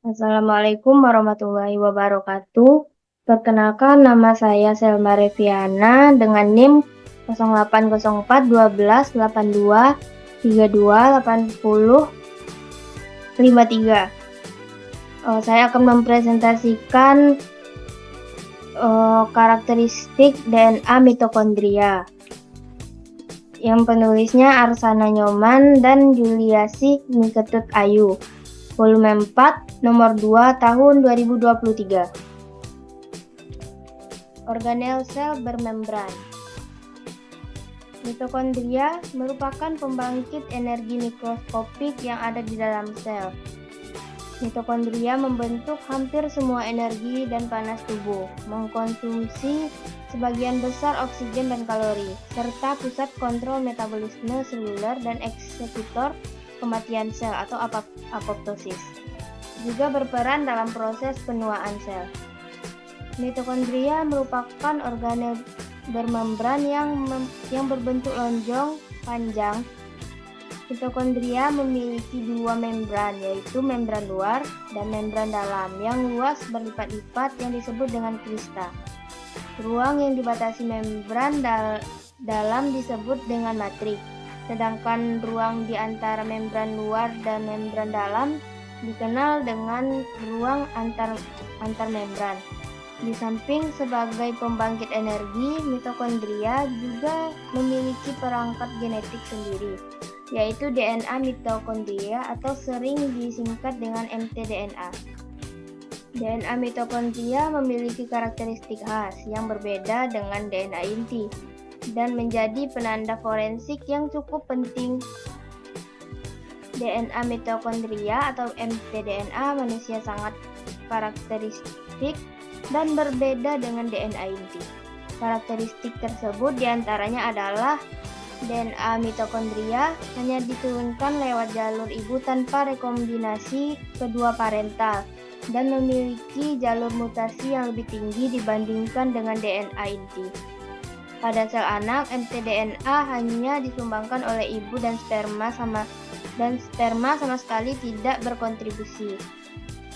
Assalamualaikum warahmatullahi wabarakatuh. Perkenalkan, nama saya Selma Reviana dengan NIM 08041282328053. Saya akan mempresentasikan karakteristik DNA mitokondria. Yang penulisnya Arsana Nyoman dan Juliasi Niketut Ayu. Volume 4, nomor 2, tahun 2023. Organel sel bermembran. Mitokondria merupakan pembangkit energi mikroskopik yang ada di dalam sel. Mitokondria membentuk hampir semua energi dan panas tubuh, mengkonsumsi sebagian besar oksigen dan kalori, serta pusat kontrol metabolisme seluler dan eksekutor kematian sel atau apoptosis. Juga berperan dalam proses penuaan sel. Mitokondria merupakan organel bermembran yang berbentuk lonjong panjang. Mitokondria memiliki dua membran, yaitu membran luar dan membran dalam yang luas berlipat-lipat yang disebut dengan krista. Ruang yang dibatasi membran dalam disebut dengan matriks, sedangkan ruang di antara membran luar dan membran dalam dikenal dengan ruang antar membran. Di samping sebagai pembangkit energi, mitokondria juga memiliki perangkat genetik sendiri, yaitu DNA mitokondria atau sering disingkat dengan mtDNA. DNA mitokondria memiliki karakteristik khas yang berbeda dengan DNA inti dan menjadi penanda forensik yang cukup penting. DNA mitokondria atau mtDNA manusia sangat karakteristik dan berbeda dengan DNA inti. Karakteristik tersebut diantaranya adalah DNA mitokondria hanya diturunkan lewat jalur ibu tanpa rekombinasi kedua parental dan memiliki jalur mutasi yang lebih tinggi dibandingkan dengan DNA inti. Pada sel anak, mtDNA hanya disumbangkan oleh ibu dan sperma sama sekali tidak berkontribusi.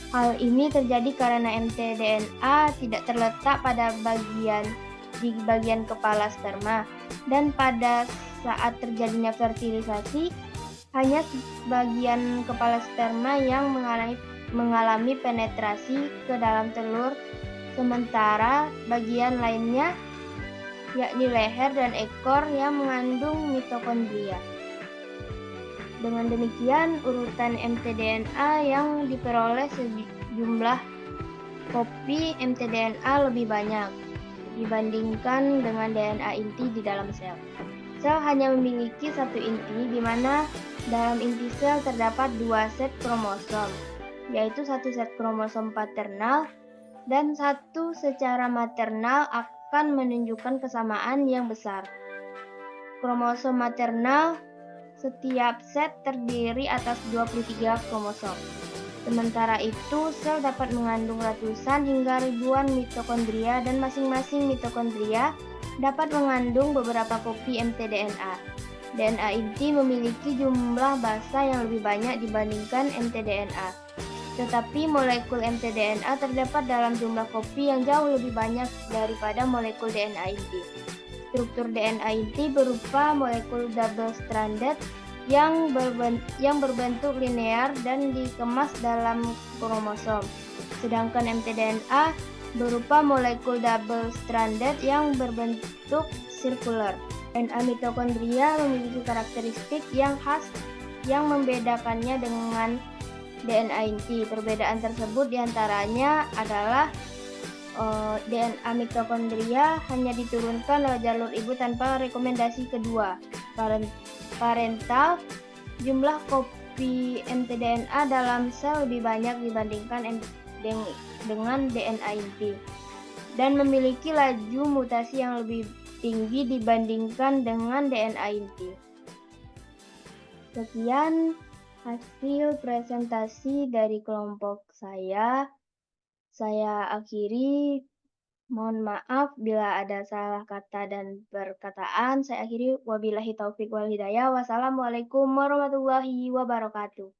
Hal ini terjadi karena mtDNA tidak terletak di bagian kepala sperma, dan pada saat terjadinya fertilisasi, hanya bagian kepala sperma yang mengalami penetrasi ke dalam telur, sementara bagian lainnya, yakni leher dan ekor, yang mengandung mitokondria. Dengan demikian, urutan mtDNA yang diperoleh sejumlah kopi mtDNA lebih banyak dibandingkan dengan DNA inti di dalam sel. Sel hanya memiliki satu inti, di mana dalam inti sel terdapat dua set kromosom, yaitu satu set kromosom paternal dan satu secara maternal akan menunjukkan kesamaan yang besar. Kromosom maternal setiap set terdiri atas 23 kromosom. Sementara itu, sel dapat mengandung ratusan hingga ribuan mitokondria dan masing-masing mitokondria dapat mengandung beberapa kopi mtDNA. DNA inti memiliki jumlah basa yang lebih banyak dibandingkan mtDNA. Tetapi molekul mtDNA terdapat dalam jumlah kopi yang jauh lebih banyak daripada molekul DNA inti. Struktur DNA inti berupa molekul double-stranded yang berbentuk linear dan dikemas dalam kromosom. Sedangkan mtDNA berupa molekul double-stranded yang berbentuk sirkular. DNA mitokondria memiliki karakteristik yang khas yang membedakannya dengan DNA inti. Perbedaan tersebut diantaranya adalah DNA mitokondria hanya diturunkan lewat jalur ibu tanpa rekomendasi kedua parental. Jumlah kopi mtDNA dalam sel lebih banyak dibandingkan dengan DNA inti dan memiliki laju mutasi yang lebih tinggi dibandingkan dengan DNA inti. Sekian hasil presentasi dari kelompok saya. Saya akhiri, mohon maaf bila ada salah kata dan perkataan. Saya akhiri, wabillahi taufik wal hidayah. Wassalamualaikum warahmatullahi wabarakatuh.